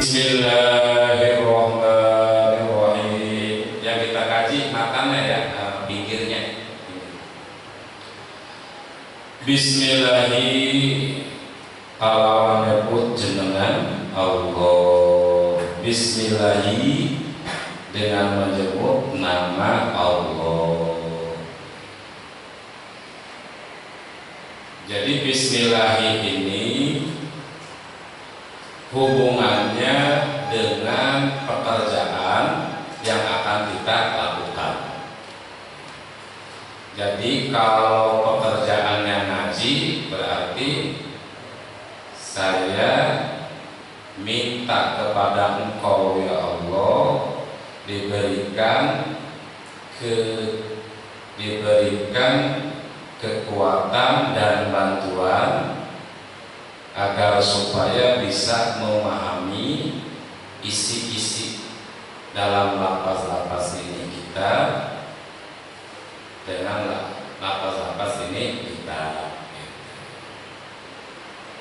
Bismillahirrahmanirrahim. Yang kita kaji matanya ya, pinggirnya. Bismillahi kalawan nyebut jenengan Allah. Bismillahi dengan menyebut nama Allah. Jadi Bismillahi ini hubungannya dengan pekerjaan yang akan kita lakukan. Jadi kalau pekerjaannya ngaji, berarti saya minta kepada Engkau ya Allah diberikan kekuatan dan bantuan agar supaya bisa memahami isi-isi dalam lafaz-lafaz ini kita dengan lafaz-lafaz ini kita.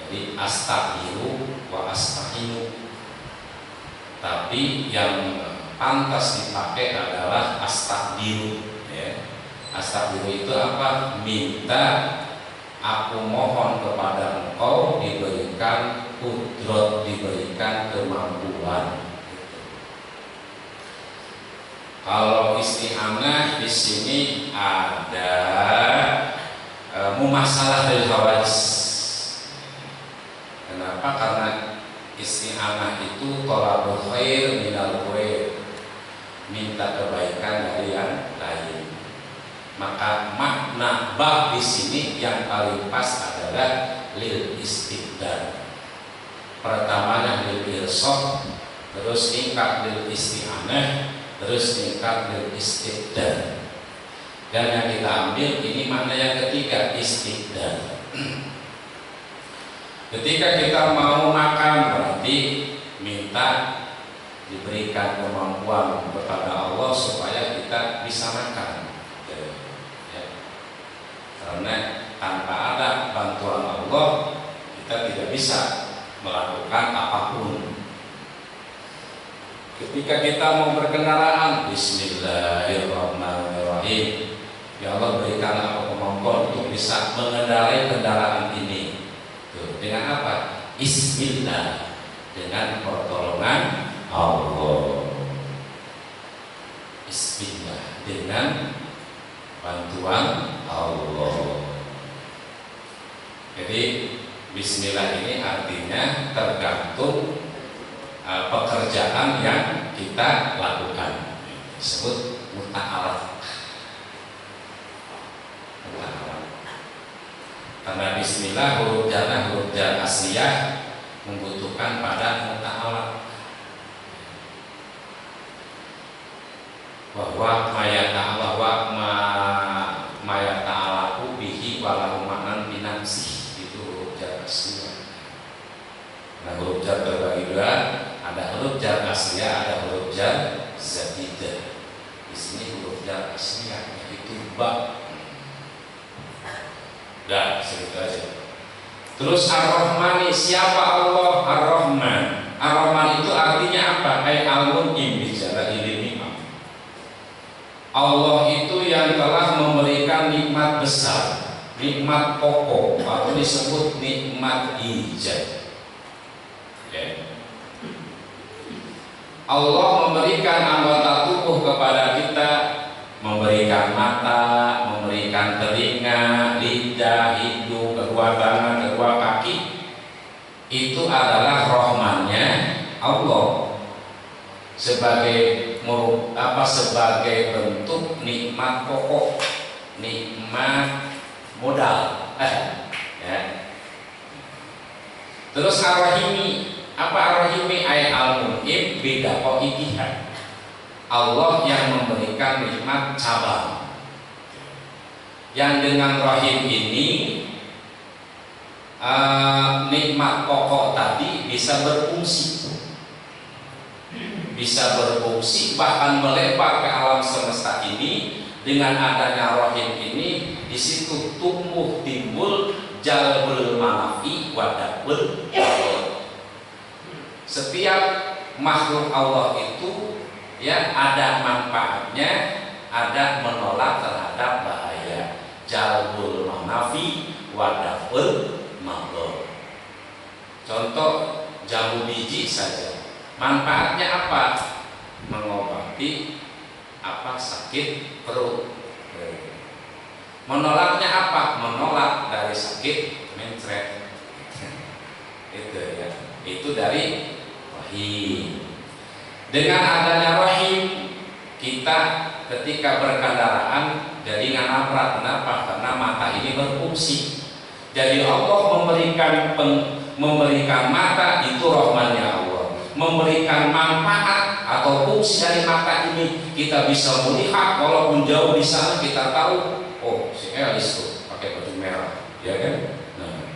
Jadi astaghfiru wa asta'inu. Tapi yang pantas dipakai adalah astaghfiru. Ya. Astaghfiru itu apa? Minta, aku mohon kepada Engkau diberikan kudrat, diberikan kemampuan. Kalau isti'anah di sini ada mumasalah dari hawadis. Kenapa? Karena isti'anah itu thalabul khair minal khair, minta kebaikan dari yang lain. Maka makna bab di sini yang paling pas adalah lil istibdal. Pertamanya lil irshad, terus tingkat lil isti'anah, terus tingkat lil istibdal. Dan yang kita ambil ini makna yang ketiga, istibdal. Ketika kita mau makan berarti minta diberikan kemampuan kepada Allah supaya kita bisa makan. Karena tanpa ada bantuan Allah kita tidak bisa melakukan apapun. Ketika kita mau berkendaraan, Bismillahirrahmanirrahim. Ya Allah berikan aku kemampuan untuk bisa mengendarai kendaraan ini. Tuh, dengan apa? Bismillah, dengan pertolongan Allah. Bismillah, dengan bantuan Allah. Jadi Bismillah ini artinya tergantung pekerjaan yang kita lakukan. Disebut muta'alaq. Karena Bismillah huruf jar asliyah membutuhkan pada muta'alaq. Bahwa mayata'alaku bihi walau maknan binamsih, itu huruf jar asliyah. Nah, huruf jar terbagi dua, ada huruf jar asliyah, ada huruf jar zaidah. Di sini huruf jar asliyah yaitu ba. Dah, segitu aja. Terus Ar-Rahmani, siapa Allah? Ar-Rahman. Ar-Rahman itu artinya apa? Ai al-mun'im bicara ilmi. Allah itu yang telah memberikan nikmat besar, nikmat pokok, atau disebut nikmat ijab. Okay. Allah memberikan anggota tubuh kepada kita, memberikan mata, memberikan telinga, lidah, hidung, kedua tangan, kedua kaki. Itu adalah rahmannya Allah sebagai bentuk nikmat pokok, nikmat modal. Ya. Terus Ar-Rahimi, Apa ar-rahimi ay al-mun'im bidaqo ikihan. Allah yang memberikan nikmat cabang. Yang dengan rahim ini nikmat pokok tadi bisa berfungsi. Bisa berfungsi bahkan melebar ke alam semesta ini. Dengan adanya rahim ini, di situ tumbuh timbul jalbul manafi wadabul. Setiap makhluk Allah itu ya ada manfaatnya, ada menolak terhadap bahaya. Jalbul manafi wadabul maghor. Contoh jambu biji saja. Manfaatnya apa? Mengobati sakit perut. Menolaknya apa? Menolak dari sakit mencret. Itu ya. Itu dari rahim. Dengan adanya rahim, kita ketika berkendaraan jadi nggak nabrak. Kenapa? Karena mata ini berfungsi. Jadi Allah memberikan mata itu rahmannya Allah. Memberikan manfaat atau fungsi dari mata ini, kita bisa melihat walaupun jauh di sana, kita tahu oh si Elis tuh pakai baju merah, ya kan? Nah,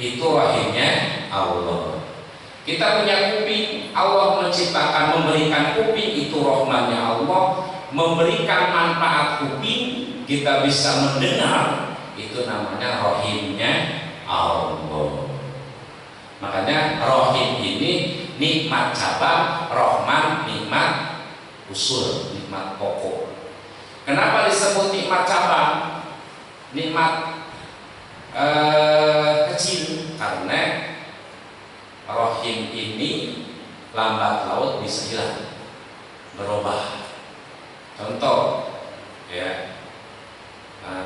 itu rahimnya Allah. Kita punya kuping, Allah menciptakan memberikan kuping, itu rahmannya Allah. Memberikan manfaat kuping, kita bisa mendengar, itu namanya rahimnya Allah. Makanya rahim ini nikmat cabang, rahman nikmat usul, nikmat pokok. Kenapa disebut nikmat cabang? Nikmat kecil, karena rahim ini lambat laut bisa hilang, berubah. Contoh ya,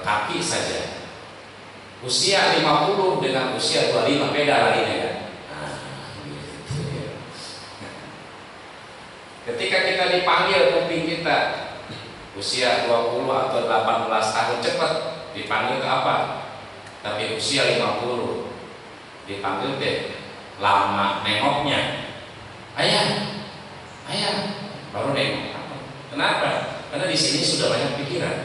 kaki saja. Usia 50 dengan usia 25 beda larinya ya. Gitu ya. Ketika kita dipanggil kuping kita usia 20 atau 18 tahun cepat dipanggil ke apa? Tapi usia 50 dipanggil deh lama nengoknya. Ayah baru nengok. Kenapa? Karena di sini sudah banyak pikiran.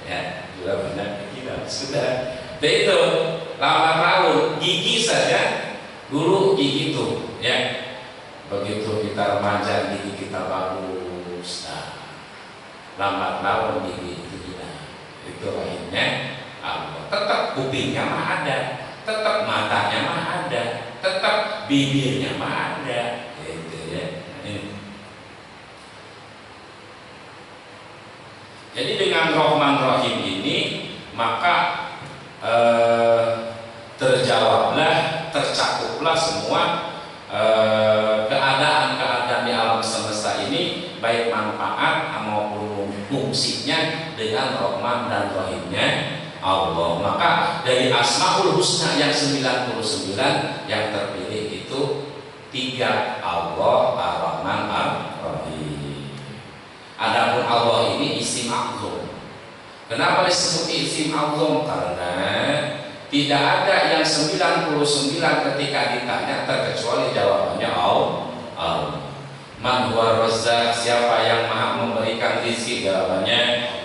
Ya, sudah banyak pikiran. Sudah. Itu lama tahun gigi saja dulu gigi itu, ya. Begitu kita remaja gigi kita bagus. Nah, lambat laun gigi itu hilang. Itu lainnya Allah. Tetap kupingnya mah ada, tetap matanya mah ada, tetap bibirnya mah ada. Gitu ya. Jadi dengan Rahman Rahim ini maka terjawablah, tercakuplah semua keadaan-keadaan di alam semesta ini, baik manfaat maupun fungsinya dengan Rahman dan Rahimnya Allah. Maka dari Asmaul Husna yang 99 yang terpilih itu 3 Allah, Ar-Rahman, Ar-Rahim. Adapun Allah ini isim a'zam. Kenapa disebut isim a'zam? Karena tidak ada yang 99 ketika ditanya terkecuali jawabannya Allah. Man huwa razzaq, siapa yang maha memberikan rezeki? Jawabannya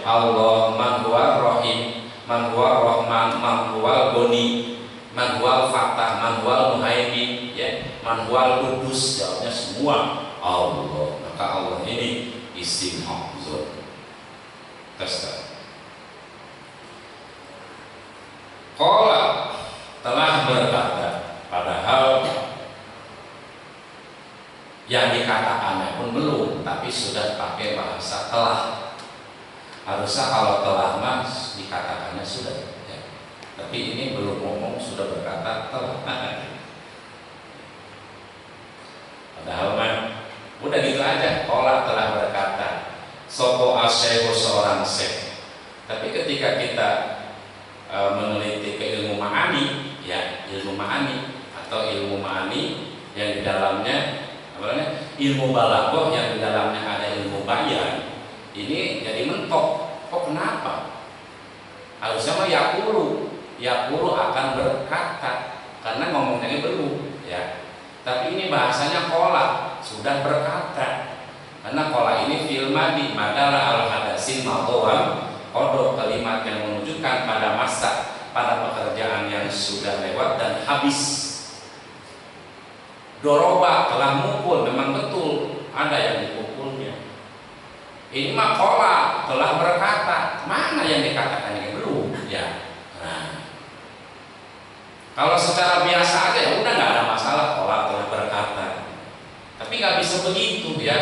Allah. Man huwa rahim, man huwa rahman, man huwa ghani, man huwa fatah, man huwa muhaimin, ya, man huwa qudus. Jawabnya semua Allah. Maka Allah ini isim a'zam. Tes. Qala telah berkata, padahal yang dikatakannya pun belum, tapi sudah pakai bahasa telah. Harusnya kalau telah mas dikatakannya sudah, ya. Tapi ini belum ngomong sudah berkata telah. Padahal mah udah gitu aja. Qala telah berkata, sopo asyaihu seorang syekh. Tapi ketika kita meneliti ke ilmu ma'ani, ya, ilmu ma'ani atau ilmu ma'ani yang di dalamnya ilmu balaghah yang di dalamnya ada ilmu bayan, ini jadi mentok. Kok kenapa? Harusnya mah yaqulu akan berkata. karena ngomongnya belum ya. Tapi ini bahasanya kola, sudah berkata. Karena kola ini fi'il madi, madara al hadasin mautuan kodok, kalimat yang menunjukkan pada masa, pada pekerjaan yang sudah lewat dan habis. Doroba telah mukul, memang betul ada yang dipukulnya. Ini mah kola telah berkata, mana yang dikatakan ini belum ya. Nah, kalau secara biasa aja ya udah nggak ada masalah, kola telah berkata. Tapi nggak bisa begitu ya,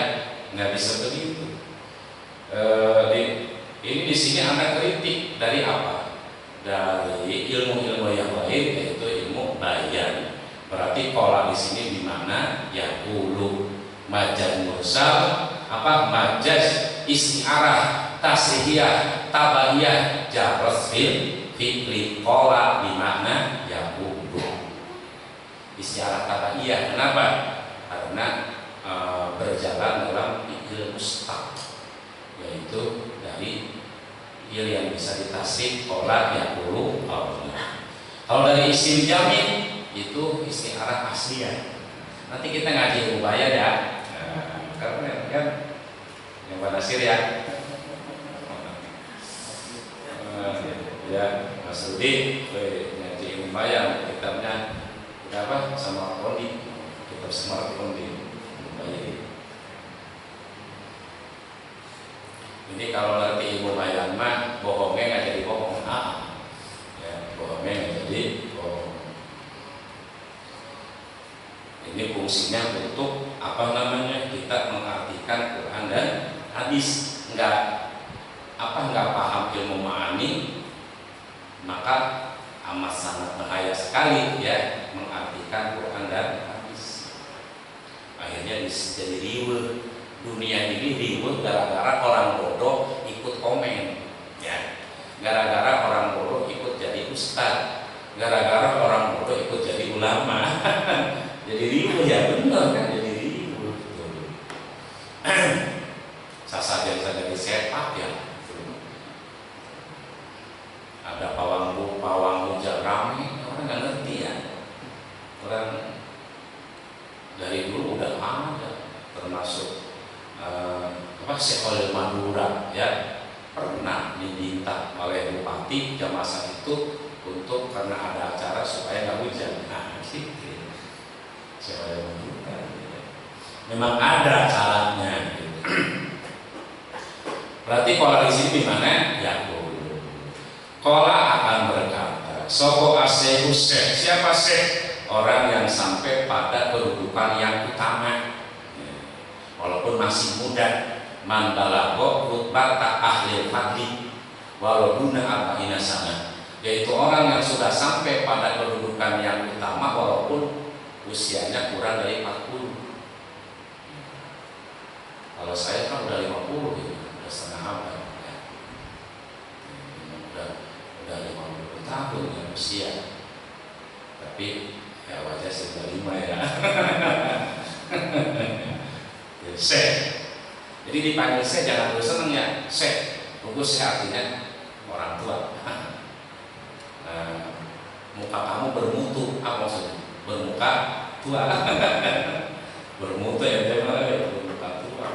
nggak bisa begitu. Ini di sini ada kritik dari apa? Dari ilmu-ilmu yang lain, yaitu ilmu bayan. Berarti kola di sini di mana? Ya dulu majaz mursal, apa majaz istiarah, tasrihiyah, tabaiyah, jarros fi'li kola di mana? Ya dulu istiarah tabaiyah. Kenapa? Karena berjalan dalam fi'il mustaq, yaitu dari fi'il yang bisa ditasrif kola ya dulu. Kalau dari isim jamil itu istiarah asliyah. Nanti kita ngaji ubaya ya. Karena kan yang pada sir ya. Ya, Mas Rudi ngaji ubaya kitabnya apa sama Kondi, kitab Semar Kondi ubaya. Ini kalau nanti ibu bayan mah bohongnya nggak jadi bohong, ya bohongnya nggak jadi bohong. Ini fungsinya untuk apa namanya, kita mengartikan Quran dan hadis. Nggak paham ilmu ma'ani, maka amat sangat bahaya sekali ya mengartikan Quran dan hadis. Akhirnya jadi riweuh. Dunia ini riweuh gara-gara orang bodoh ikut komen ya. Gara-gara orang bodoh ikut jadi ustaz. Gara-gara orang bodoh ikut jadi ulama. Jadi ribu ya benar kan, jadi ribu. Sasajen saja di sepak ya. Ada pawang hujan rame, orang nggak ngerti ya. Orang dari dulu udah ada, termasuk Syekh Madura ya, pernah diminta oleh bupati jam masa itu untuk karena ada acara supaya nggak hujan. Nah, gitu. Memang ada caranya. Berarti kola di sini gimana? Ya dulu. Kola akan berkata, soko asehu syekh. Siapa syekh? Orang yang sampai pada kedudukan yang utama, walaupun masih muda. Mandalago rutbata ahli fadli walau guna arba'ina sana, yaitu orang yang sudah sampai pada kedudukan yang utama walaupun usianya kurang dari 40. Kalau saya kan udah 50 ya, udah setengah abad ya. Udah 50 tahun ya usia. Tapi ya wajah 95 ya. Syekh. Jadi dipanggil Syekh jangan terus seneng ya. Syekh, bagus ya artinya orang tua. Muka kamu bermutu, apa maksudnya? Bermuka tua. Bermutu ya, bermuka tua.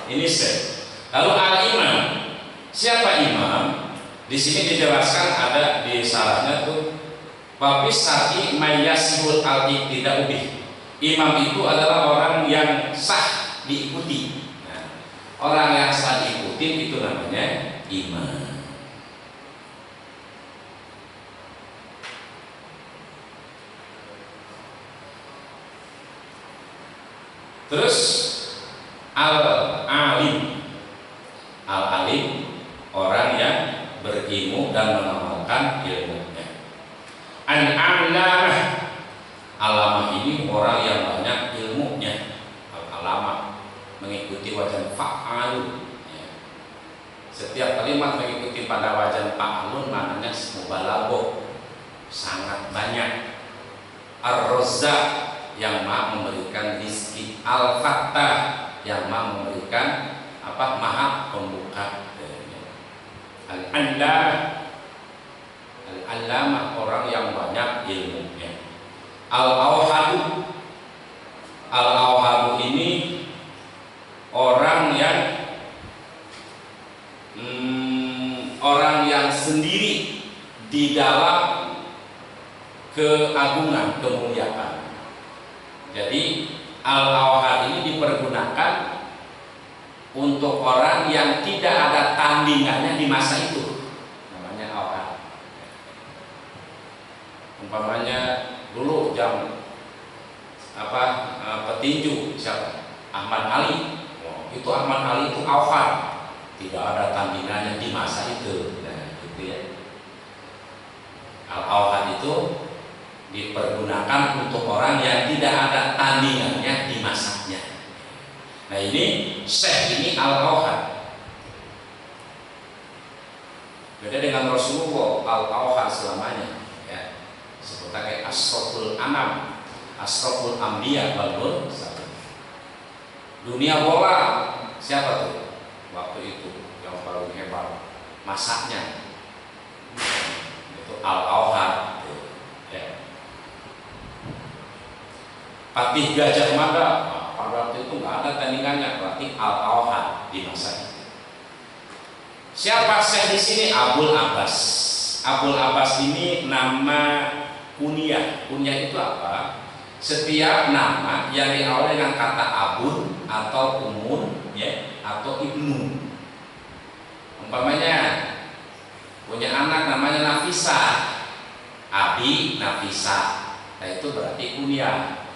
Ini Syekh. Lalu al-imam. Siapa imam? Di sini dijelaskan ada di salahnya tuh wafis syar'i mayyasihul al-iqtida'u bih. Imam itu adalah orang yang sah diikuti. Nah, orang yang sah diikuti itu namanya imam. Terus al-alim. Al-alim orang yang berilmu dan mengamalkan ilmunya. Al-alamah. Alamah ini orang yang banyak ilmunya. Al-alamah mengikuti wajan fa'alun ya. Setiap kalimat mengikuti pada wajan fa'alun maknanya mubalaghah, sangat banyak. Ar-Razzaq yang maha memberikan rizki. Al-Fattah yang maha memberikan maha pembuka. Al-Allah Al-allamah, orang yang banyak ilmunya. Al-awhadu, al-awhadu ini orang yang sendiri di dalam keagungan, kemuliaan. Jadi al-awhad ini dipergunakan untuk orang yang tidak ada tandingannya di masa itu, namanya awhad. Umpamanya dulu jam petinju siapa? Ahmad Ali. Oh, itu Ahmad Ali itu awhad, tidak ada tandingannya di masa itu. Nah, gitu ya. Al-awhad itu dipergunakan untuk orang yang tidak ada tandingannya di masanya. Nah, ini Syekh ini al-awhad. Beda dengan Rasulullah, al-awhad selamanya. Ya, seperti asroful anam, asroful ambiya wal mursalin. Dunia bola siapa tuh waktu itu yang paling hebat masaknya? Itu al-awhad. Patih Gajah Mada, pada waktu itu nggak ada tandingannya, berarti al-awhad di masa itu. Siapa Syekh di sini? Abul Abbas. Abul Abbas ini nama kunyah. Kunyah itu apa? Setiap nama yang diawali dengan kata abun atau umun, ya, atau ibnu. Umpamanya punya anak namanya Nafisa, Abi Nafisa. Nah, itu berarti kunyah.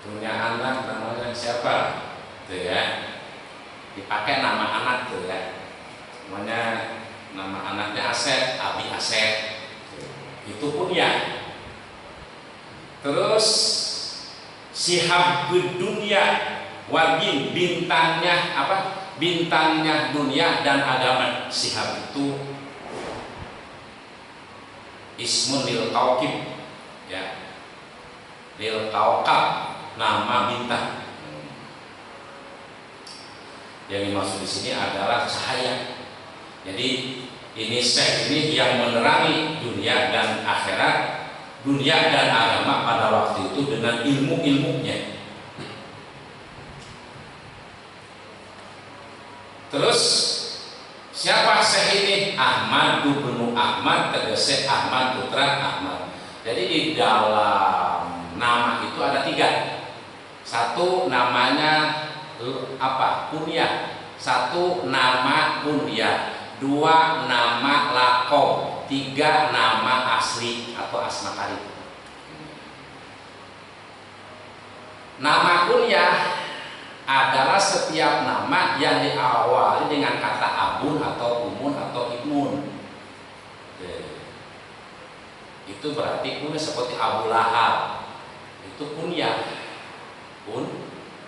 Punya anak namanya siapa? Tuh ya, dipakai nama anak tuh ya. Namanya nama anaknya Asep, Abi Asep. Itu kunyah. Terus Sihab dunia wajib, bintangnya apa? Bintangnya dunia dan agama. Sihab itu ismun lil kaukib, ya, lil kaukab, nama bintang. Yang dimaksud di sini adalah cahaya. Jadi ini Syekh ini yang menerangi dunia dan akhirat, dunia dan agama pada waktu itu dengan ilmu-ilmunya. Terus siapa Syekh ini? Ahmad bin Ahmad, tegese Ahmad putra Ahmad. Jadi di dalam nama itu ada 3. Satu namanya apa? Kunyah. 1 nama kunyah. 2 nama lakob. 3 nama asli atau asma karib. Nama kunyah adalah setiap nama yang diawali dengan kata abun atau umun atau ibnun. Itu berarti kunyah seperti Abu Lahab. Itu kunyah.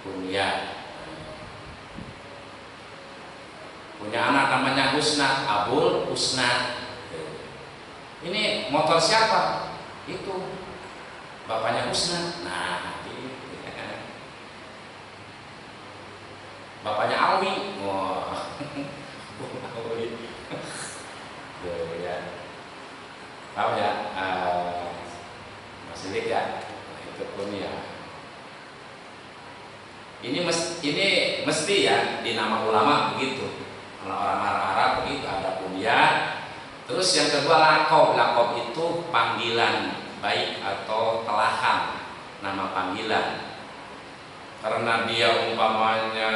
Kunyah. Punya anak namanya Husna, Abul Husna. Ini motor siapa? Itu bapaknya Husna. Nah, bapaknya Alwi. Wah. Alwi. Ya. Tahu ya? Masih lihat ya? Nah, itu kunyah. Ini mesti ya di nama ulama begitu. Kalau orang Arab begitu ada kunyah. Terus yang kedua lakob. Lakob itu panggilan baik atau telahan, nama panggilan. Karena dia umpamanya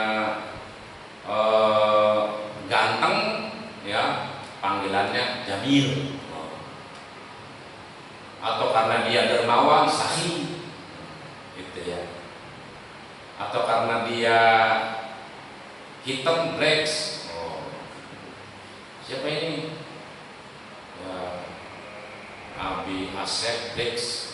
ganteng, ya panggilannya Jamil. Atau karena dia dermawan, Sahih, gitu ya. Atau karena dia hitam, Rex. Oh, siapa ini? Ya, Abi Asep Rex.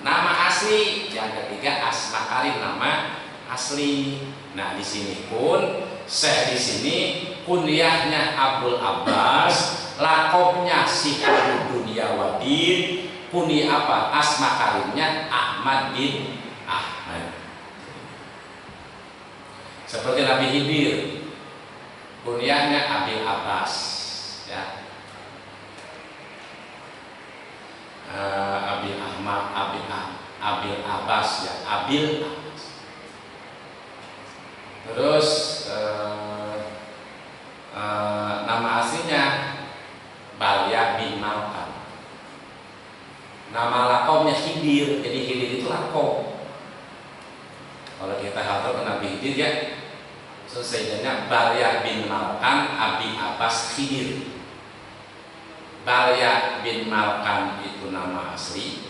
Nama asli, yang ketiga asma karib, nama asli. Nah, di sini pun Syekh di sini kunyahnya Abul Abbas, lakobnya Sihab dunia wadin, kunyah apa? Asma karibnya Ahmad bin Ahmad. Seperti Nabi Khidir. kunyahnya Abil Abbas, ya. Abil Ahmad, Abil Abbas, ya, Abil Abbas. Terus nama aslinya Balya bin Malkan. Nama lakomnya Khidir, jadi Khidir itu lakom. Kalau kita hafal ke Nabi Khidir, ya, selesainya Balya bin Malkan Abi Abbas Khidir. Balya bin Malkan itu nama asli,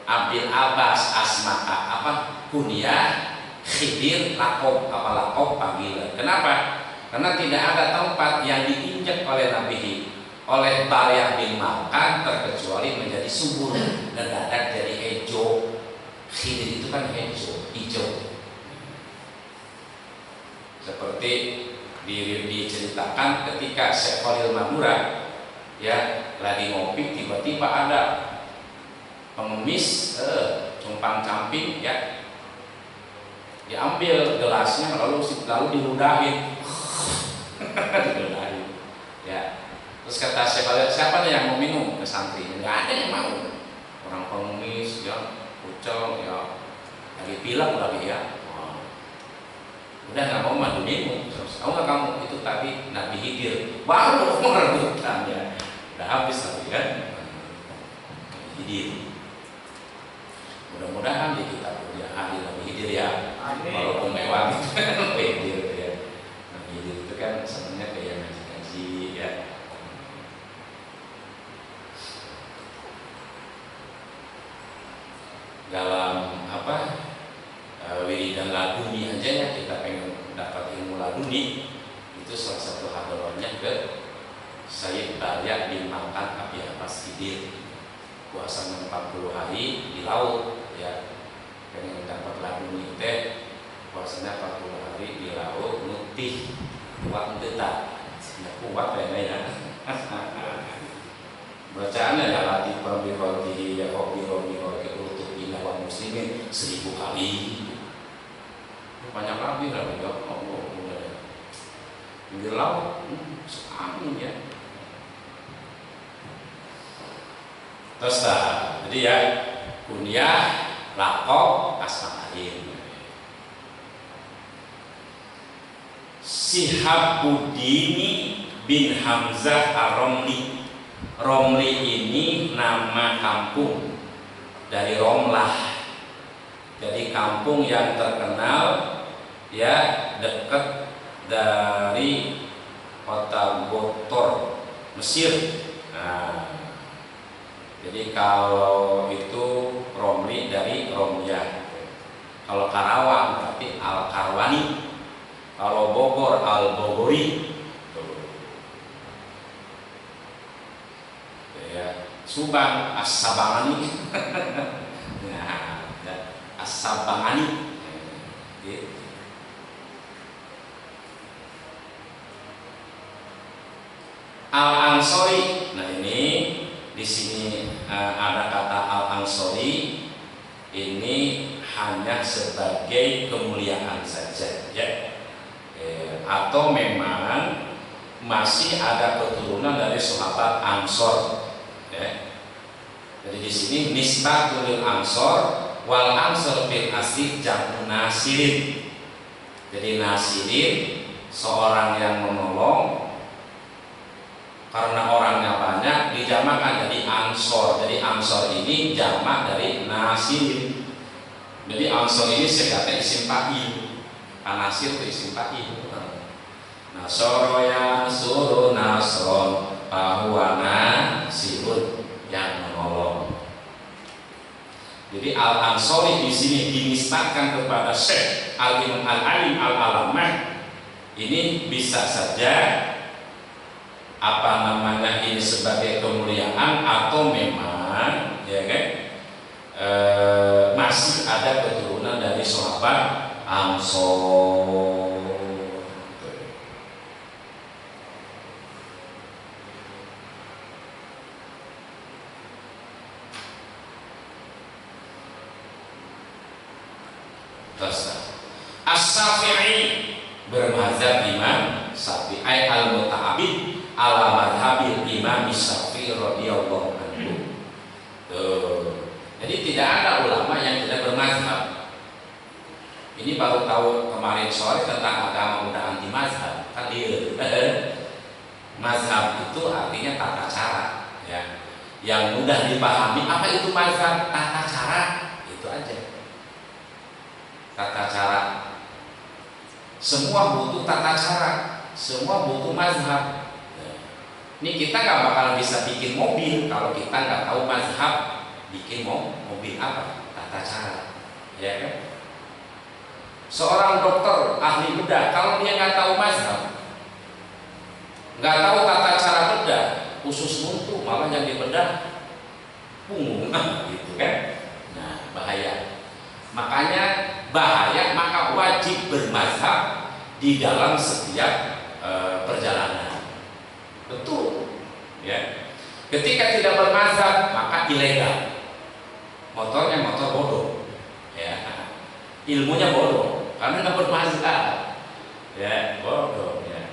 Abil Abbas asmaka apa kunyah, Khidir lakom apa lakom panggilan. Kenapa? Karena tidak ada tempat yang diinjak oleh Nabi oleh Balya bin Malkan terkecuali menjadi subur dan dadak jadi hijau. Khidir itu kan hijau. Seperti diceritakan ketika Syekh Khalil Madura, ya, lagi ngopi, tiba-tiba ada pengemis cumpang camping, ya, diambil gelasnya lalu diludahin. Diludahin, ya. Terus kata Syekh Khalil, siapa yang mau minum? Ke santri, nggak ada yang mau. Orang pengemis, ya, kucel, ya, lagi pilek lagi, ya. Udah nggak mau madu minum, terus kamu itu tadi Nabi Khidir, baru merebutkan, ya. Udah habis lagi, kan? Khidir. Mudah-mudahan di kita punya ahli Nabi Khidir, ya. Walaupun mewah, Khidir, ya. Nabi Khidir itu kan sebenarnya kayak ngaji-ngaji, ya. Dalam wiridan laduni aja, ya, kita pengen dapat ilmu laduni, itu salah satu hadrohnya ke Sayyid Balya bin Malkan Abi Abbas Khidir, puasanya 40 hari di laut, ya. Pengen dapat laduni teh, puasanya 40 hari di laut, nutih kuat detak, kuat ya. Bacaannya ya lati pembiroti, ya hobi untuk binawan muslimin 1000 kali. Banyak lagi lah, ya Allah, udah pinggir laut, seangin, ya. Terus jadi, ya, kunyah, lakob, asma'in. Sihabuddini bin Hamzah Ar-Romli. Romli ini nama kampung dari Romlah. Jadi kampung yang terkenal, ya, dekat dari kota Botor, Mesir. Nah, jadi kalau itu Romli dari Romyah. Kalau Karawang berarti Al-Karwani. Kalau Bogor Al-Bogori. Ya, Subang As-Sabangani. Nah, As-Sabangani. Gitu. Al-Ansori. Nah, ini di sini ada kata Al-Ansori, ini hanya sebagai kemuliaan saja, ya. Atau memang masih ada keturunan dari sahabat Ansor, ya. Jadi di sini nisbatul Ansor wal Ansor bil asli jamu nasirin. Jadi nasirin seorang yang menolong, karena orangnya banyak dijamakan jadi Ansor. Jadi Ansor ini jamak dari Nasir. Jadi Ansor ini sekata isim fa'il. Nasir itu isim fa'il. Nasoro yang suruh nasron bahwa nasirun yang menolong. Jadi Al-Ansori di sini dinisbatkan kepada Syekh Al-Imam Al-Alim Al-Alamah. Ini bisa saja ini sebagai kemuliaan atau memang, ya kan, masih ada keturunan dari sahabat Ansor. As-Syafi'i bermazhab Imam Syafi'i. ay al-muta'abid ala madhabil Imam Syafi'i radhiyallahu anhu. Jadi tidak ada ulama yang tidak bermazhab. Ini baru tahu kemarin sore tentang agama udah anti mazhab. Kan mazhab itu artinya tata cara, ya, yang mudah dipahami. Apa itu mazhab? Tata cara, itu aja. Tata cara. Semua butuh tata cara, semua butuh mazhab. Ini kita nggak bakal bisa bikin mobil kalau kita nggak tahu mazhab. Bikin mobil apa? Tata cara, ya kan? Seorang dokter ahli bedah, kalau dia nggak tahu mazhab, nggak tahu tata cara bedah, usus buntu, malah yang dibedah punggung, gitu kan? Nah, bahaya. Makanya bahaya, maka wajib bermazhab di dalam setiap perjalanan. Betul, ya. Ketika tidak bermazhab, maka ilegal. Motornya motor bodoh, ya. Ilmunya bodoh, karena nggak bermazhab, ya, bodoh, ya.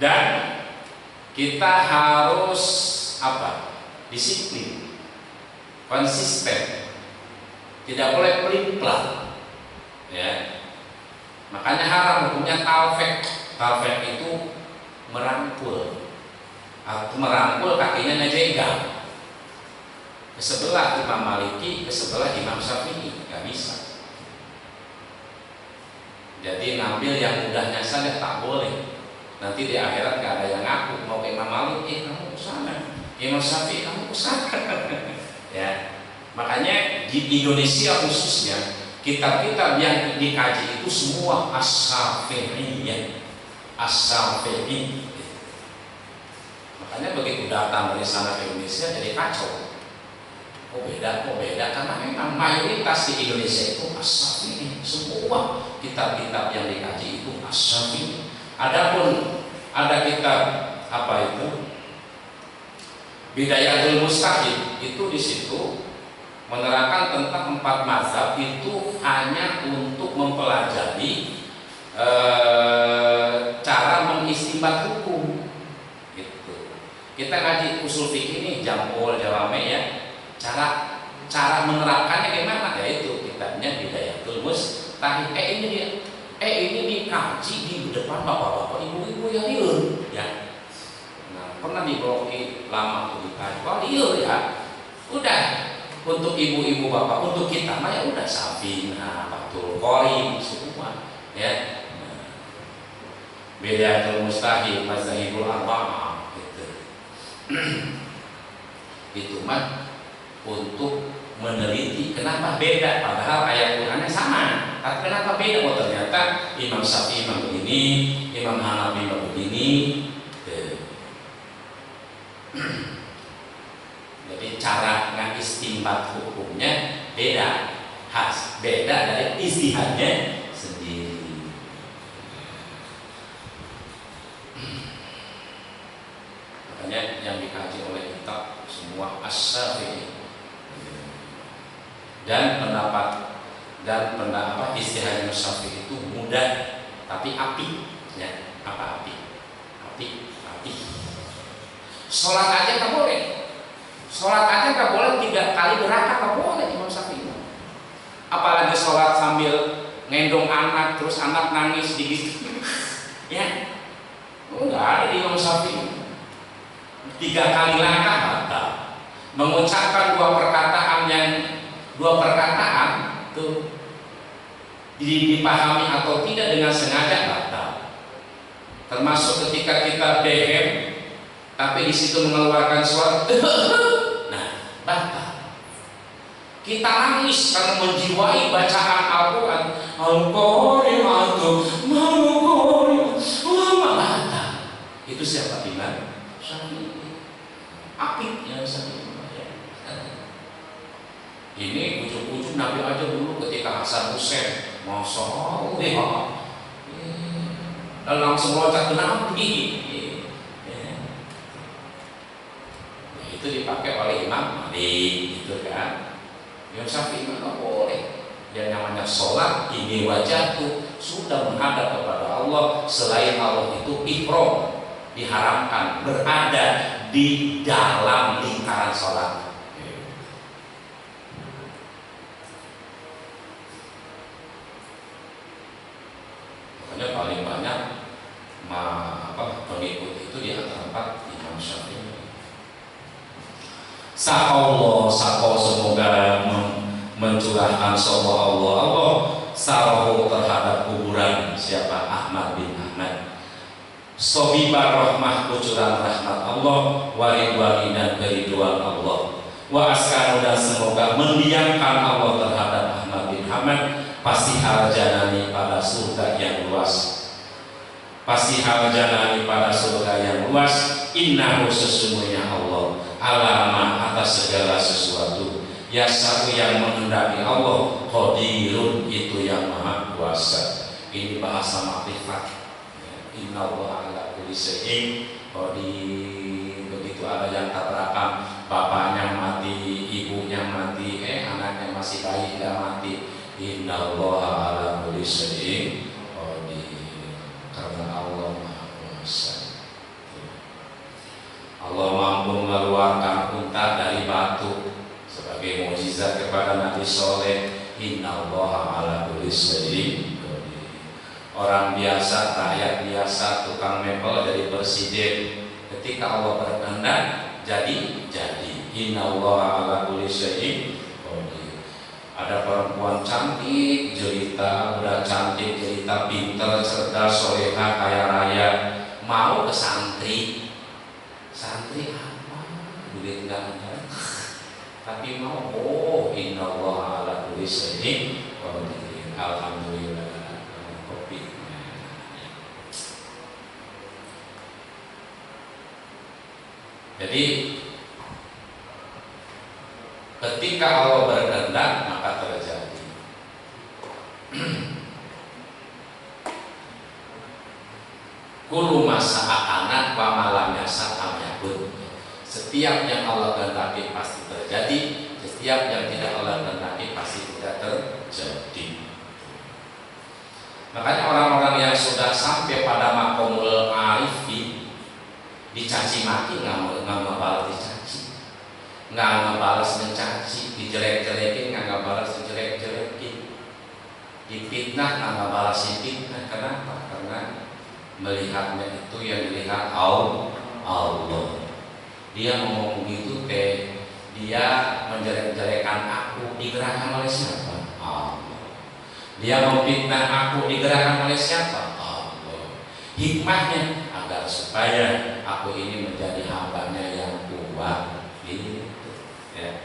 Dan kita harus apa? Disiplin, konsisten, tidak boleh pelin-pelan, ya. Makanya haram hukumnya talfek. Talfek itu merangkul, atau merangkul kakinya ngejegal ke sebelah Imam Maliki, ke sebelah Imam Syafi'i, nggak bisa. Jadi ngambil yang mudahnya saja, tak boleh. Nanti di akhirat nggak ada yang ngaku mau ke Imam Malik, kamu kesana, Imam Syafi'i kamu kesana. Ya, makanya di Indonesia khususnya kitab-kitab yang dikaji itu semua as-Syafi'iyah, as-Syafi'i. Makanya begitu datang dari sana ke Indonesia jadi kacau. Kok beda, karena memang mayoritas di Indonesia itu as-Syafi'i. Semua kitab-kitab yang dikaji itu as-Syafi'i. Adapun ada kitab apa itu? Bidayatul Mustahid, itu di situ menerangkan tentang 4 mazhab itu hanya untuk mempelajari cara mengistinbat hukum. Gitu. Kita ngaji usul fikih ini Jamul Jawame, ya. Cara menerapkannya gimana? Ya itu kitabnya Bidayatul Mustahid. Ini dikaji di depan bapak-bapak, ibu-ibu yang liur, ya. Nah, pernah dibloki lama tuh dikaji. Wah, liur, ya. Udah, untuk ibu-ibu bapak, untuk kita mah ya udah Safina, Fathul Qorib semua, ya. Bidayatul Mustahid, Mazahibul Arba'ah, gitu. Itu mah untuk meneliti kenapa beda, padahal ayat Qur'annya sama, tapi kenapa beda? Oh ternyata Imam Syafi'i memang begini, Imam Hanafi memang begini. Jadi cara ngistinbat hukumnya beda, beda dari ijtihadnya sendiri. Makanya yang dikaji oleh kita semua as-Syafi'i. Dan pendapat istihad Syafi'i itu mudah tapi api, ya. Apa api? Api. Sholat aja nggak boleh. Sholat aja nggak boleh 3 kali berangkat, nggak boleh Imam Syafi'i. Apalagi sholat sambil ngendong anak, terus anak nangis digigit, ya. Nggak ada di Imam Syafi'i. 3 kali langkah batal. Mengucapkan 2 perkataan tuh dipahami atau tidak dengan sengaja batal. Termasuk ketika kita dehem tapi di situ mengeluarkan suara, nah batal. Kita nangis karena menjiwai bacaan Al-Quran, Al-Qari'atu batal. Itu siapa? Imam Syafi'i. Apik yang Syafi'i. Ini ujuk-ujuk Nabi aja dulu ketika Hasan Hussein, Masya Allah, dan langsung loncat ke Nabi. Itu dipakai oleh Imam Malik, gitu kan. Imam Syafi'i nggak boleh, Yang namanya sholat ini wajahku sudah menghadap kepada Allah. Selain Allah itu ihram, diharamkan berada di dalam lingkaran sholat. Makanya paling banyak pengikut itu di antara 4 Imam Syafi'i. Sa'allah sako semoga mencurahkan sapa Allah sarohu terhadap kuburan siapa Ahmad bin Ahmad. Sobibar rahmah kucuran rahmat Allah, waridwani dan keriduan Allah. Wa askanu dan semoga mendiamkan Allah terhadap Ahmad bin Ahmad pasti harjanani pada surga yang luas. Pasti harjanani pada surga yang luas. Innahu sesungguhnya Allah alama atas segala sesuatu. Yasaku yang menghendaki Allah, qadirun itu yang maha kuasa. Ini bahasa makrifat. Inna Allah ala kulli syai'in qadir. Begitu ada yang tabrakan, bapaknya mati, ibunya mati, anaknya masih bayi tidak mati. Inna Allah ala kulli syai'in qadir. Karena Allah maha kuasa. Allah mampu mengeluarkan unta dari batu sebagai mukjizat kepada Nabi Soleh. Inna Allah ala kulli syai'in qadir. Orang biasa, rakyat biasa, tukang mebel jadi presiden. Ketika Allah berkehendak jadi. Inna Allah ala kulli syai'in qadir. Ada perempuan cantik jelita, udah cantik jelita, pintar, cerdas, soleha, kaya raya, mau ke santri apa? Duit nggak ada, tapi mau. Inna Allah ala kulli syai'in qadir. Alhamdulillah. Kopi. Jadi ketika Allah berkehendak maka terjadi. Kullu masa'ana wa malam yasa'am yakun. Setiap yang Allah kehendaki pasti terjadi, setiap yang tidak Allah kehendaki pasti tidak terjadi. Makanya orang-orang yang sudah sampai pada maqamul arifi dicaci maki nggak ngebalas dicaci, nggak ngebalas mencaci, dijelek-jelekin nggak ngebalas dijelek-jelekin, difitnah nggak ngebalas difitnah. Kenapa? Karena melihatnya itu yang dilihat Allah. Dia ngomong begitu dia menjelek-jelekan aku digerakkan oleh siapa? Allah. Dia memfitnah aku digerakkan oleh siapa? Allah. Hikmahnya agar supaya aku ini menjadi hambanya yang kuat. Gitu. Ya.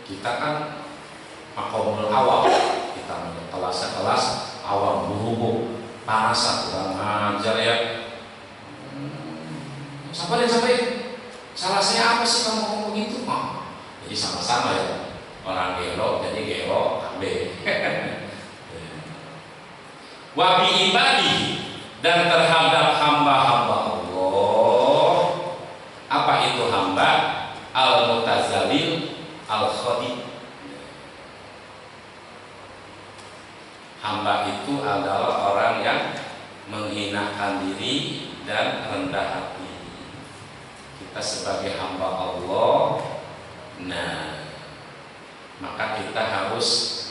Kita kan makomul awal, kita kelas awam buru-buru parasat kurang ngajar ya. Sabar, salah saya apa sih kamu ngomong begitu? Jadi sama-sama ya, orang gelo jadi gelo ambe. Wa bi ibadi dan terhadap hamba-hamba Allah. Apa itu hamba? Al-mutazalil al-khadi. Hamba itu adalah orang yang menghinakan diri dan rendah hati. Kita sebagai hamba Allah, maka kita harus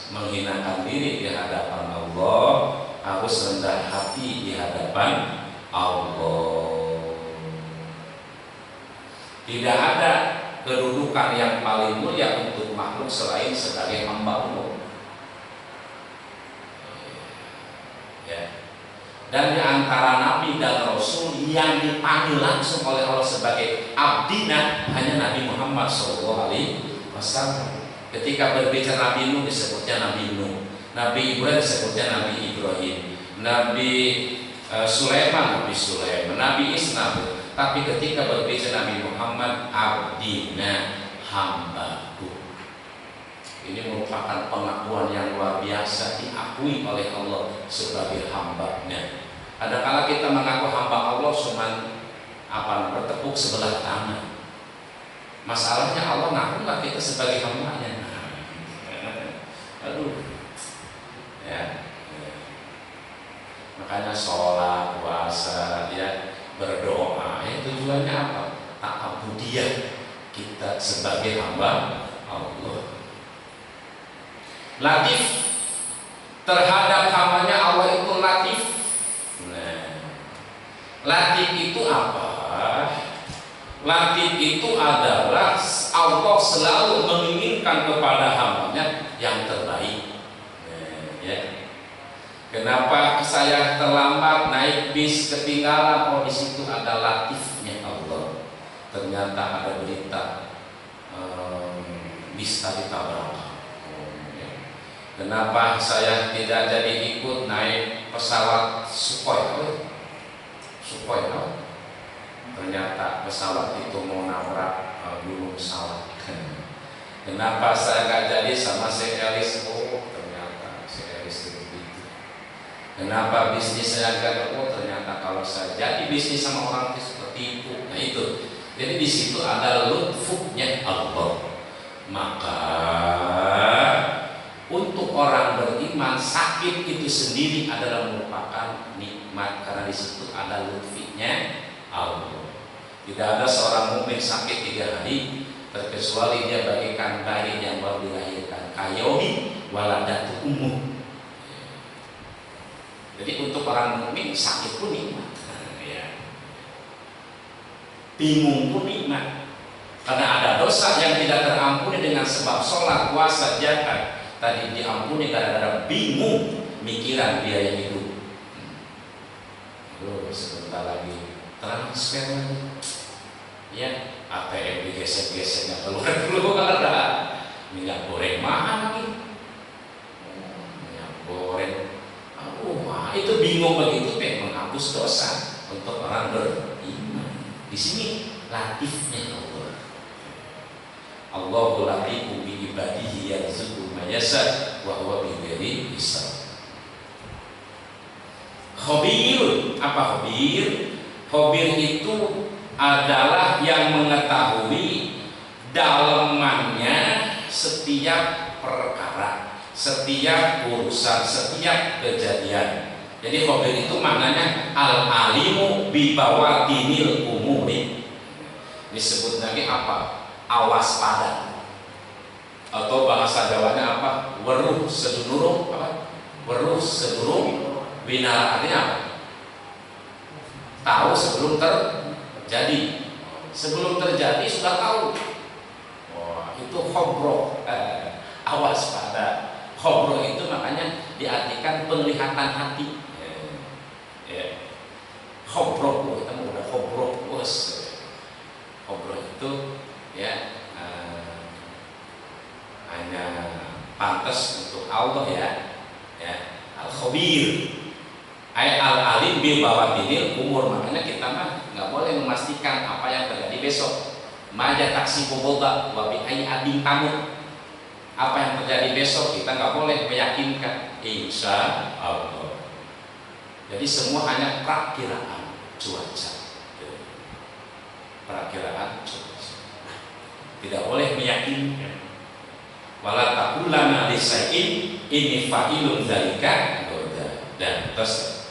menghinakan diri di hadapan Allah, harus rendah hati di hadapan Allah. Tidak ada kedudukan yang paling mulia untuk makhluk selain sebagai hamba Allah. Dan di antara Nabi dan Rasul yang dipanggil langsung oleh Allah sebagai abdina hanya Nabi Muhammad SAW. Ketika berbicara Nabi Nuh disebutnya Nabi Nuh, Nabi Ibrahim disebutnya Nabi Ibrahim, Nabi Sulaiman Nabi Sulaiman, Nabi Isa. Tapi ketika berbicara Nabi Muhammad, abdina, hambaku. Ini merupakan pengakuan yang luar biasa, diakui oleh Allah sebagai hambanya. Kadang-kala kita mengaku hamba Allah cuman bertepuk sebelah tangan. Masalahnya Allah ngaku nggak kita sebagai hambanya? Makanya sholat, puasa, ya, berdoa, ya tujuannya apa? Ta'abudiyah, kita sebagai hamba Allah. Latif, terhadap hambanya Allah itu latif. Nah, latif itu apa? Latif itu adalah Allah selalu menginginkan kepada hambanya yang terbaik. Ya. Kenapa saya terlambat naik bis ketinggalan? Oh, di situ ada latifnya Allah. Ternyata ada berita bis tadi tabrak. Kenapa saya tidak jadi ikut naik pesawat Sukhoi? Sukhoi, ternyata pesawat itu mau nabrak gunung pesawat. Kenapa saya nggak jadi sama si Elis? Oh, ternyata si Elis itu begitu. Kenapa bisnis saya nggak? Oh, ternyata kalau saya jadi bisnis sama orang itu seperti itu. Nah itu. Jadi di situ ada lutfnya Allah. Maka untuk orang beriman, sakit itu sendiri adalah merupakan nikmat karena di situ ada lutfinya Allah. Tidak ada seorang mukmin sakit 3 hari terkecuali dia bagaikan bayi yang baru dilahirkan, kayomi waladatu umum. Jadi untuk orang mukmin sakit pun nikmat, bingung pun nikmat, karena ada dosa yang tidak terampuni dengan sebab sholat, puasa, zakat. Tadi diampuni gara-gara bingung mikiran biaya hidup. Sebentar lagi transfer lagi, ya ATM digesek-gesek keluar minyak goreng mahal lagi, minyak goreng. Wah, itu bingung begitu menghapus dosa untuk orang beriman. Di sini latifnya Allah. Allahu latifu bi ibadihi yarzuqu may yasha wa huwa bi ghairi hisab. Khabir, apa khabir? Khabir itu adalah yang mengetahui dalamannya setiap perkara, setiap urusan, setiap kejadian. Jadi khabir itu maknanya al-alimu bi bawatinil umuri. Disebut lagi apa? Awas pada, atau bahasa Jawanya apa? Weruh sedunurung, apa? Weruh sedurung binar, artinya apa? Tahu sebelum terjadi. Sebelum terjadi sudah tahu. Wah, itu khobroh, awas pada. Khobroh itu makanya diartikan penglihatan hati. Khobroh, kita mau udah khobroh, bos. Khobroh itu ya hanya pantas untuk Allah ya al-khabir ay al-alim bil bawatinil umur. Makanya kita mah nggak boleh memastikan apa yang terjadi besok. Maja taksi boboga wa bi ay adin kamu, apa yang terjadi besok kita nggak boleh meyakinkan insya Allah. Jadi semua hanya perakiraan cuaca, perakiraan cuaca. Tidak boleh meyakinkan. Wala taqulana lisai'in ini fa'ilun dzalika dan terus.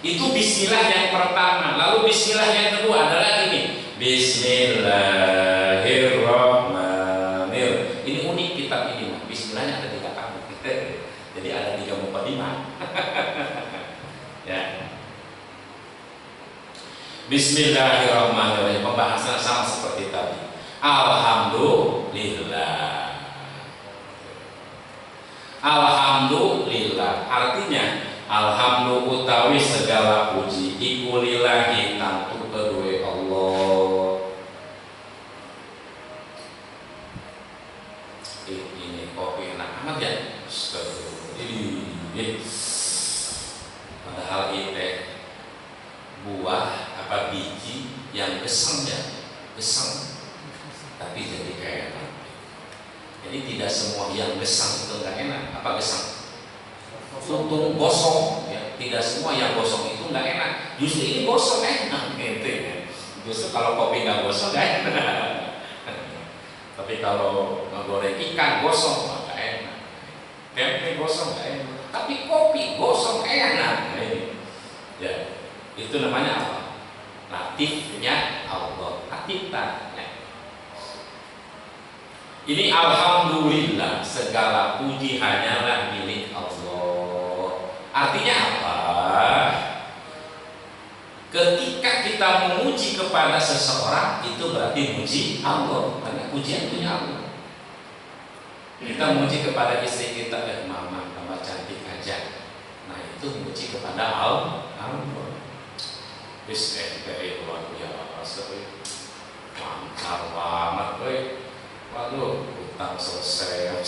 Itu bismillah yang pertama. Lalu bismillah yang kedua adalah ini. Bismillahirrahmanirrahim. Ini unik kitab ini. Bismillahnya ada 3 kali. Jadi ada 3 mukadimah. Ya. Bismillahirrahmanirrahim. Pembahasan sama seperti tadi. Alhamdulillah. Alhamdulillah artinya alhamdulillah utawi segala puji iku lillahi tantu kedue Allah. Ini kopi enak amat ya. Padahal itu buah apa biji yang gesem ya, gesem. Tapi jadi kayak enak. Jadi tidak semua yang gesang itu nggak enak. Apa gesang? Untung gosong ya. Tidak semua yang gosong itu nggak enak. Justru ini gosong enak gitu ya. Justru kalau kopi nggak gosong nggak enak. Tapi kalau ngegoreng ikan gosong nggak enak. Tempe gosong nggak enak. Tapi kopi gosong enak. Itu namanya apa? Latifnya Allah. Latifan. Ya. Ini alhamdulillah, segala puji hanyalah milik Allah. Artinya apa? Ketika kita memuji kepada seseorang, itu berarti muji Allah, karena pujian punya Allah. Kita memuji kepada istri kita, mama tambah cantik aja. Nah itu muji kepada Allah. Bis luar biasa, lancar banget, waduh, utang selesai,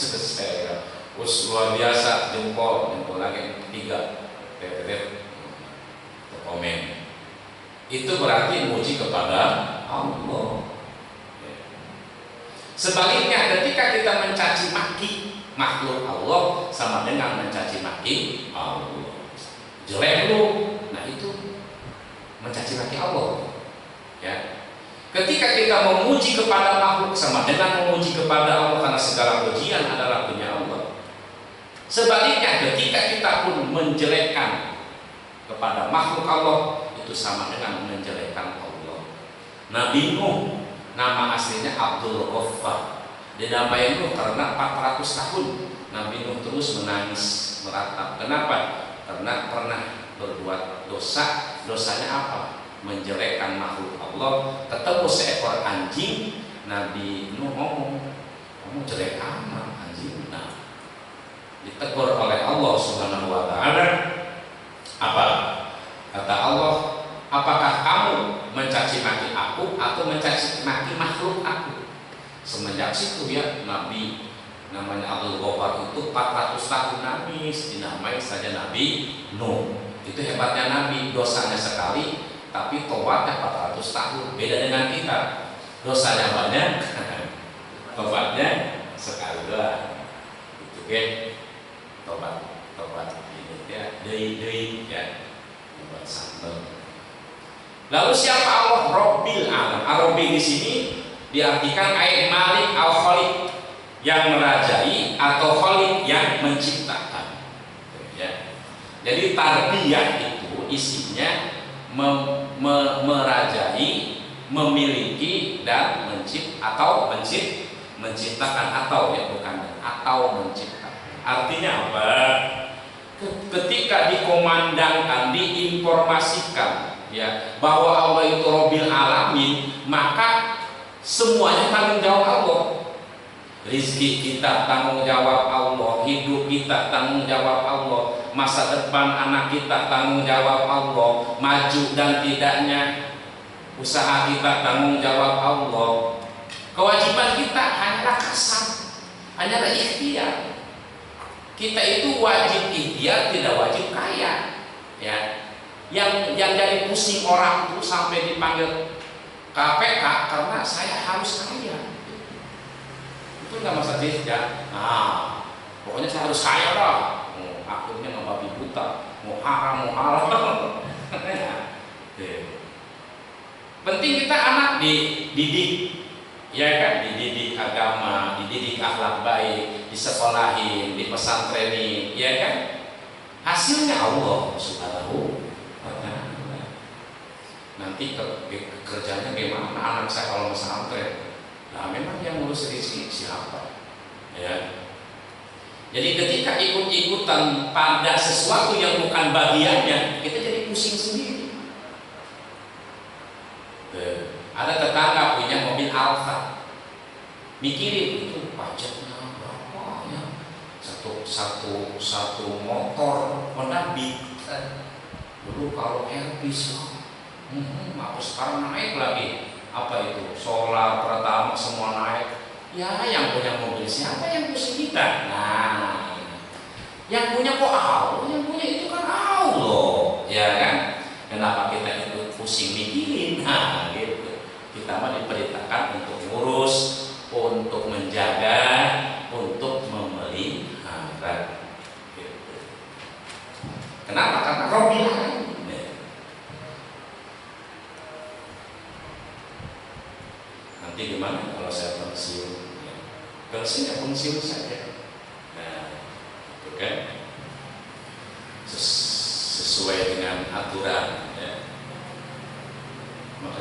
luar biasa, jempol lagi 3, komen. Itu berarti muji kepada Allah. Sebaliknya, ketika kita mencaci maki makhluk Allah, sama dengan mencaci maki Allah. Jelek lu, nah itu mencaci maki Allah. Ya. Ketika kita memuji kepada makhluk, sama dengan memuji kepada Allah, karena segala pujian adalah punya Allah. Sebaliknya, ketika kita pun menjelekkan kepada makhluk Allah, itu sama dengan menjelekkan Allah. Nabi Nuh, nama aslinya Abdul Ghaffar, dinamai Nuh karena 400 tahun Nabi Nuh terus menangis meratap. Kenapa? Karena pernah berbuat dosa. Dosanya apa? Menjelekkan makhluk Allah. Ketemu seekor anjing, Nabi Nuh ngomong, kamu jelek amat anjing. Nah, ditegur oleh Allah Subhanahu wa Ta'ala. Apa? Kata Allah, apakah kamu mencaci maki aku atau mencaci maki makhluk aku? Semenjak situ ya, Nabi namanya Abdul Ghaffar itu 400 tahun nangis, dinamai saja Nabi Nuh. Itu hebatnya Nabi, dosanya sekali tapi tobatnya 400 tahun. Beda dengan kita, dosanya banyak tobatnya sekali doang. Itu kan tobat ini ya, deui ya, tobat sambel. Lalu siapa Allah? Rabbil alam. Ar-Rabbi di sini diartikan ayat Malik al-Khaliq, yang merajai, atau Khaliq yang menciptakan. Ya. Jadi tarbiyah itu isinya merajai, memiliki, dan menciptakan, atau ya bukan, atau menciptakan. Artinya apa? Ketika dikomandangkan, diinformasikan ya bahwa Allah itu Rabbil Alamin, maka semuanya tanggung jawab Allah. Rizki kita tanggung jawab Allah, hidup kita tanggung jawab Allah, masa depan anak kita tanggung jawab Allah, maju dan tidaknya usaha kita tanggung jawab Allah. Kewajiban kita hanyalah kasar, hanyalah ikhtiar. Kita itu wajib ikhtiar, tidak wajib kaya. Ya, yang jadi pusing orang itu sampai dipanggil KPK karena saya harus kaya. Itu nggak masalah ya. Nah, pokoknya saya harus kaya lah. Akhirnya membabi buta, mau haram, mau halal. Penting kita anak dididik, ya kan, dididik agama, dididik akhlak baik, disekolahin, dipesantrenin, ya kan. Hasilnya Allah Subhanahu wa Ta'ala. Nanti kerjanya gimana anak saya kalau pesantren? Nah, memang yang ngurus rezeki siapa? Ya. Jadi ketika ikut-ikutan pada sesuatu yang bukan bagiannya, kita jadi pusing sendiri. Ada tetangga punya mobil Alfa, mikirin itu pajaknya berapa ya? Satu motor Honda Beat. Dulu kalau Elvis, sekarang naik lagi. Apa itu? Solar, pertama semua naik. Ya, yang punya mobil siapa yang pusing kita? Nah, yang punya kok Allah, yang punya itu kan Allah, ya kan? Kenapa kita itu pusing mikirin? Nah, gitu. Kita mah diperintahkan untuk ngurus, untuk menjaga, untuk memelihara. Gitu. Kenapa? Karena Rabbil Alamin. Nanti gimana kalau saya pensiun? Pensiun ya pensiun saja. Nah, itu kan sesuai dengan aturan. Ya.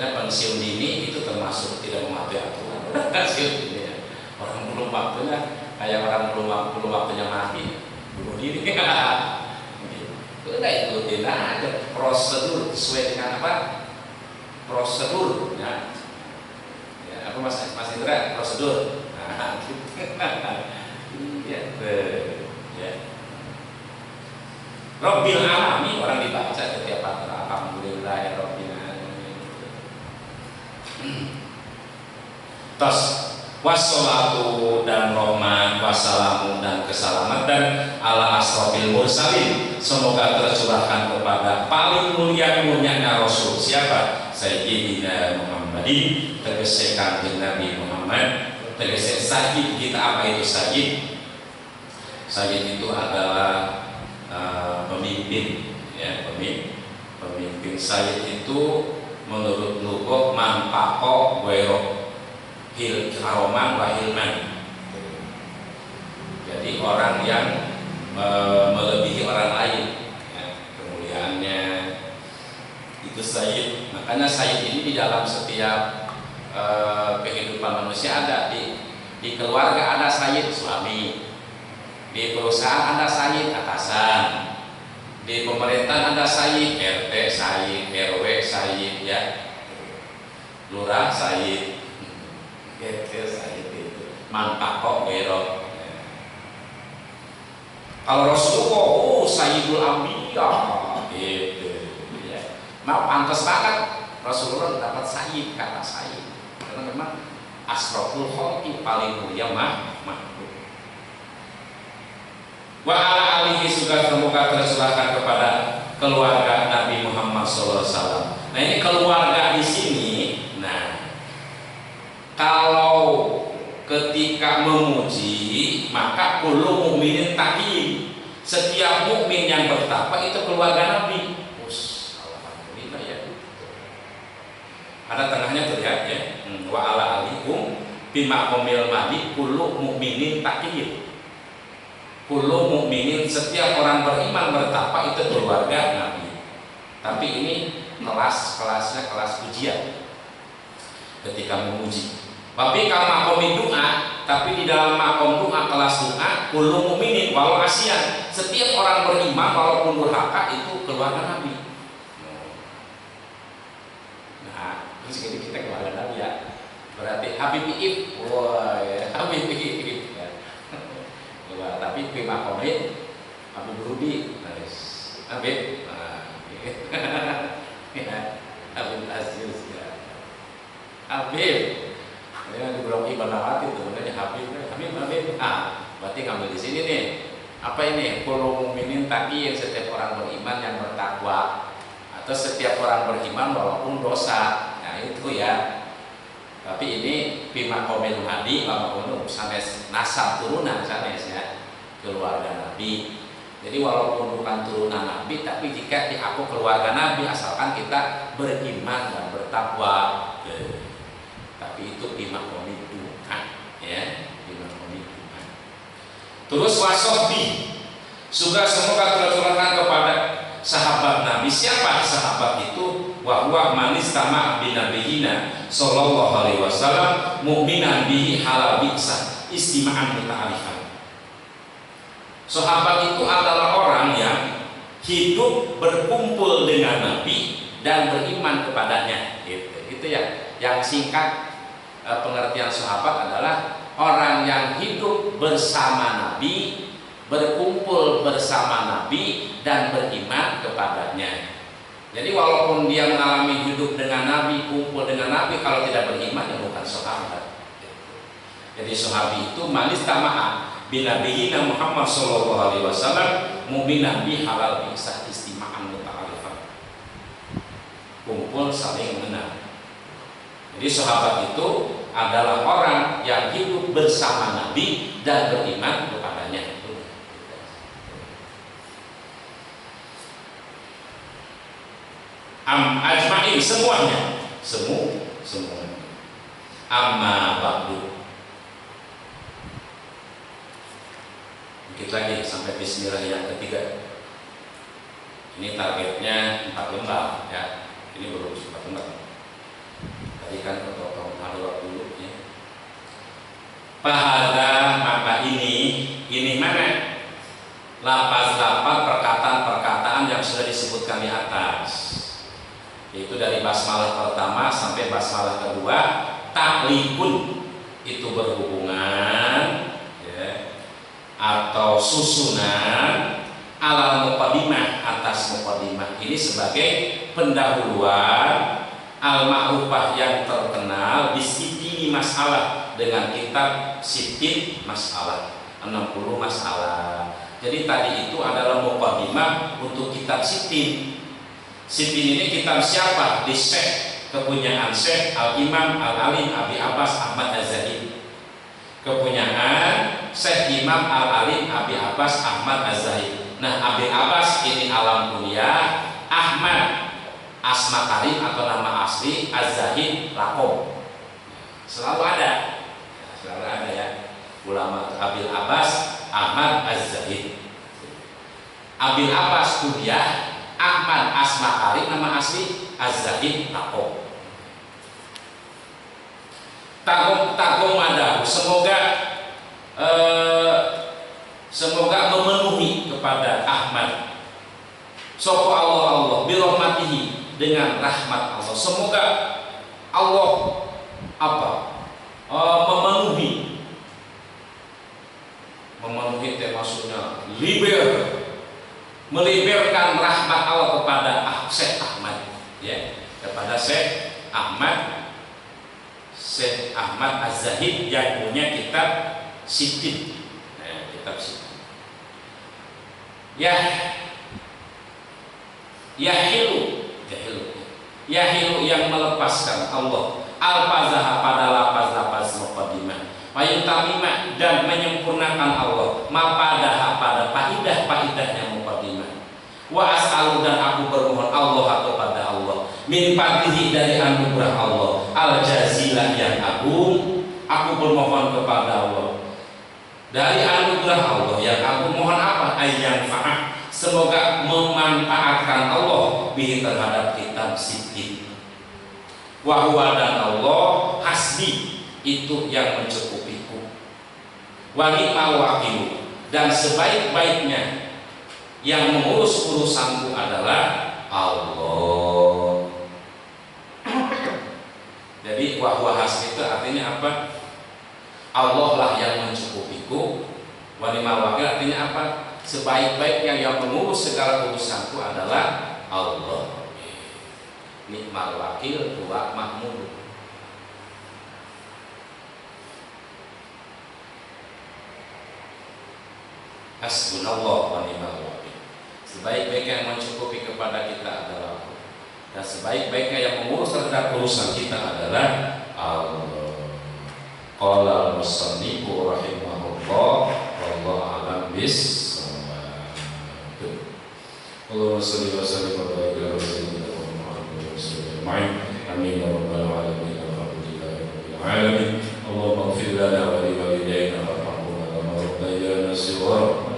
Karena pensiun dini itu termasuk tidak mematuhi aturan. Pensiun dini ya. Orang belum waktunya, kayak orang belum waktunya mati, bunuh diri. Udah ikutin aja prosedur sesuai dengan apa? Prosedur ya. Ya, apa Mas Indra? Prosedur. Nah, gitu. Iya, ya. Rabbil alamin orang dibaca setiap alhamdulillah ya Rabbil alamin. Tos wassalatu dan rahmat wassalamu dan keselamatan ala asrofil mursalin, semoga tercurahkan kepada paling mulianya Rasul. Siapa? Sayyidina Muhammadin, tegese kanjeng Nabi Muhammad, tegese sayyid kita. Apa itu sayyid? Sayyid itu adalah pemimpin ya, pemimpin. Sayyid itu menurut lugah manpako wero hil karoman wa hilman. Jadi orang yang melebihi orang lain ya, kemuliaannya itu sayyid. Makanya sayyid ini di dalam setiap kehidupan manusia ada. Di keluarga ada sayyid suami, di perusahaan ada sayyid atasan, di pemerintahan ada sayyid RT sayyid, RW sayyid ya, lurah sayyid, sayyid itu manpako wero. Kalau Rasulullah, oh sayyidul anbiya gitu ya. Nah, pantas banget Rasulullah dapat sayyid, kata sayyid, karena memang asroful khalqi, paling mulia makhluk. Wa ala alihi, juga semoga tercurahkan kepada keluarga Nabi Muhammad SAW. Nah, ini keluarga di sini. Nah, kalau ketika memuji maka kullu mukminin taqiyyin, setiap mukmin yang bertakwa itu keluarga Nabi. Alhamdulillah ya. Ada tengahnya terlihat ya. Wa ala alihum bima qomil mali kullu mukminin taqiyyin. Kullu mukminin, setiap orang beriman bertakwa itu keluarga Nabi. Tapi ini kelasnya kelas ujian ketika memuji. Tapi kalau makom doa, tapi di dalam makom doa kelas doa kullu mukminin walau asian, setiap orang beriman walaupun durhaka itu keluarga Nabi. Nah, terus ini kita keluarga Nabi ya. Berarti Habib Iib, wah ya, Habib Iib. Tapi prima komit Habib Rudi, Habib, Habib Aziz ya, Habib, yang di Blok Ibanawati itu namanya Habib. Berarti ngambil di sini nih. Apa ini? Kullu mukminin taqiyyin, setiap orang beriman yang bertakwa, atau setiap orang beriman walaupun dosa. Nah itu ya. Tapi ini bima komil hadi, bima komil sanes nasab turunan sanes ya, keluarga Nabi. Jadi walaupun bukan turunan Nabi, tapi jika diaku keluarga Nabi asalkan kita beriman dan bertakwa. Tapi itu bima komil Tuhan ya, bima komil Tuhan. Terus wasohbi, juga semoga tercurahkan kepada sahabat Nabi. Siapa sahabat itu? Wa huwa man istama' bi nabiyina sallallahu alaihi wasallam mu'minan bihi halal bi'sa istima'an muta'arifan. Sahabat itu adalah orang yang hidup berkumpul dengan Nabi dan beriman kepadanya. Itu ya, yang singkat pengertian sahabat adalah orang yang hidup bersama Nabi, berkumpul bersama Nabi dan beriman kepadanya. Jadi walaupun dia mengalami hidup dengan Nabi, kumpul dengan Nabi, kalau tidak beriman ya bukan sahabat. Jadi sahabi itu manis tama'a bin nabiyina Muhammad sallallahu alaihi wasallam mu'minan bi halal bi'sa istima'an muta'arifan. Kumpul saling mengenal. Jadi sahabat itu adalah orang yang hidup bersama Nabi dan beriman kepadanya. Ajma'in, semuanya, semua. Amma ba'du. Dikit lagi sampai bismillah yang ketiga. Ini targetnya 4 lembar ya. Ini belum 4 lembar. Ikan potong haluat dulu ya. Fahadza, maka ini mana? Lafaz-lafaz perkataan-perkataan yang sudah disebutkan di atas, yaitu dari basmalah pertama sampai basmalah kedua. Taklikun itu berhubungan ya, atau susunan ala muqaddimah, atas muqaddimah ini sebagai pendahuluan al-ma'rufah yang terkenal di sitini masalah, dengan kitab sitin masalah, 60 masalah. Jadi tadi itu adalah muqaddimah untuk kitab sitin. Sitin ini kitab siapa? Di Syekh, kepunyaan Syekh Al-Imam Al-Alim Abi Abbas Ahmad Az-Zahid, kepunyaan Syekh Imam Al-Alim Abi Abbas Ahmad Az-Zahid. Nah, Abi Abbas ini alam kuliah, Ahmad asma karim atau nama asli, Az-Zahid lakob. Selalu ada ya, ulama Abil Abbas Ahmad Az-Zahid. Abil Abbas kuliah, Ahmad asma karim nama asli, Az-Zahid lakob. Tagong ada, semoga memenuhi kepada Ahmad sapa Allah birahmatihi, dengan rahmat Allah. Semoga Allah memenuhi itu maksudnya meliberkan rahmat Allah kepada Syekh Ahmad ya, kepada Syekh Ahmad Az-Zahid yang punya kitab sitin. Nah, kitab sitin yahilu yang melepaskan Allah al-fazah pada lafaz-lafaz muqaddimah, mayutamimah dan menyempurnakan Allah mapadaha pada faidah-faidahnya muqaddimah. Wa as'alu, dan aku bermohon Allah kepada Allah min fadlihi, dari anugerah Allah al-jazilah yang agung. Aku bermohon kepada Allah dari anugerah Allah yang aku mohon apa? Ayyan fa'ah, semoga memanfaatkan Allah bihi, terhadap kitab sitin. Wa huwa, dan Allah hasbi, itu yang mencukupiku. Wa ni'mal wakil, dan sebaik-baiknya yang mengurus urusanku adalah Allah. Jadi wa huwa hasbi itu artinya apa? Allah lah yang mencukupiku. Wa ni'mal wakil artinya apa? Sebaik-baiknya yang mengurus segala urusanku adalah Allah. Nikmal wakil huwa mahmud. Hasbunallah wa ni'mal wakil. Sebaik-baiknya yang mencukupi kepada kita adalah Allah, dan sebaik-baiknya yang mengurus terhadap urusan kita adalah Allah. Qala al-musannifu rahimahullah wallahu a'lam bis-shawab. Allahumma shalli wa sallim wa barik ala sayyidina Muhammad wa sallam. Amin ya rabbal alamin. Alhamdulillahi rabbil alamin. Allahumma ighfir lana wa li walidayna warhamhuma kama rabbayana shighara.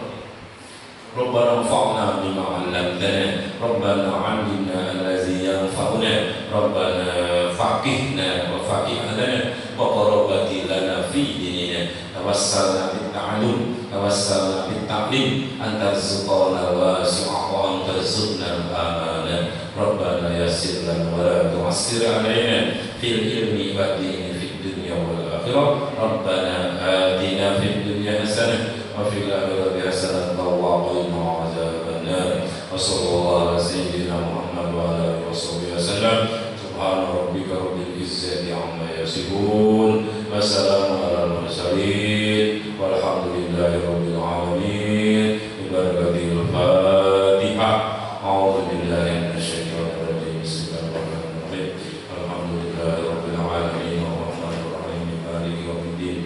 Rabbana anfa'na bima 'allamtana. Rabbana 'allimna allazi yanfa'una. Rabbana faqihna wa faqih lana wa qarabati lana fi dinina. Tawassalna bit ta'allum, tawassalna bit ta'lim, anta rizqana wasi'a wa anta rizqna al-amana. Rabbana yassir lana wa la tu'assir 'alaina fil ilmi wad dini fid dunya wal akhirah. Rabbana atina fid dunya hasanah wa fil akhirati hasanah wa qina adzaban nar. Wa sallallahu ala sayyidina Muhammad wa ala alihi wa sallam. Subhana rabbika rabbil izzati amma yasifun wa salamun alal mursalin walhamdulillahi rabbil alamin. Ibarakatil Fatihah. A'udzu billahi minasyaitonir rajim. Bismillahirrahmanirrahim. Alhamdulillahi rabbil alamin arrahmanir rahim maliki yaumiddin.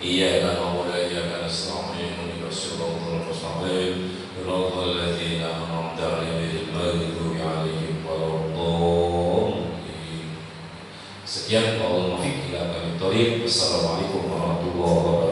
Iyyaka na'budu wa iyyaka nasta'in. Ihdinas siratal mustaqim. Siratal ladzina an'amta 'alaihim ghairil maghdubi 'alaihim waladdallin. Sekian, Allahumma fiqh ila aqwamit thoriq. Wassalamualaikum warahmatullahi wabarakatuh.